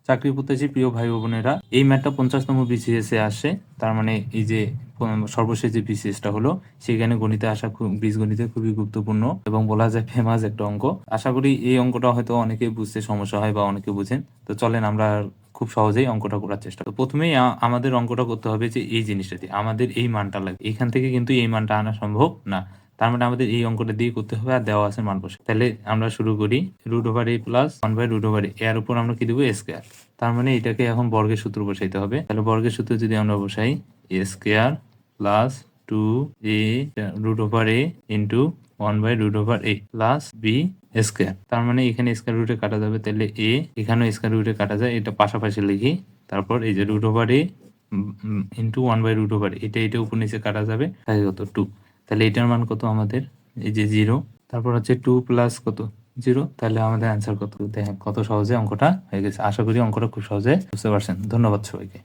চাকরি প্রত্যাশী প্রিয় ভাই ও বোনেরা, এই ম্যাথটা 50তম BCS এ আসে। তার মানে এই যে সর্বশেষ যে BCS-টা হলো, সেখানে গণিতে আসা বীজগণিতে খুবই গুরুত্বপূর্ণ এবং বলা যায় ফেমাস একটা অঙ্ক। আশা করি এই অঙ্কটা হয়তো অনেকেই বুঝতে সমস্যা হয় বা অনেকে বুঝেন। তো চলেন আমরা খুব সহজেই অঙ্কটা করার চেষ্টা করি। তো প্রথমেই আমাদের অঙ্কটা করতে হবে যে এই জিনিসটা দিয়ে আমাদের এই মানটা লাগবে। এখান থেকে কিন্তু এই মানটা আনা সম্ভব না। তার মানে আমাদের এই অঙ্কটা দিয়ে করতে হবে আর দেওয়া আছে মান বসে। তাহলে আমরা শুরু করি। √a প্লাস 1/√a, এর উপর আমরা কি দেবো? a square. তার মানে এটাকে এখন বর্গের সূত্র বসাইতে হবে। তাহলে বর্গের সূত্র যদি আমরা বসাই, a square plus 2a √a into 1/√a plus b square. তার মানে এখানে স্কয়ার রুটে কাটা যাবে, তাহলে a এখানেও স্কয়ার রুটে কাটা যায়, এটা পাশাপাশি লিখি। তারপর এই যে √a ইন্টু 1/√a, এটা উপর নিচে কাটা যাবে, থাকে কত? 2। তাহলে এটার মান কত আমাদের? এই যে 0। তারপর হচ্ছে 2 প্লাস কত? 0। তাহলে আমাদের অ্যান্সার কত? দেখেন কত সহজে অঙ্কটা হয়ে গেছে। আশা করি অঙ্কটা খুব সহজে বুঝতে পারছেন। ধন্যবাদ সবাইকে।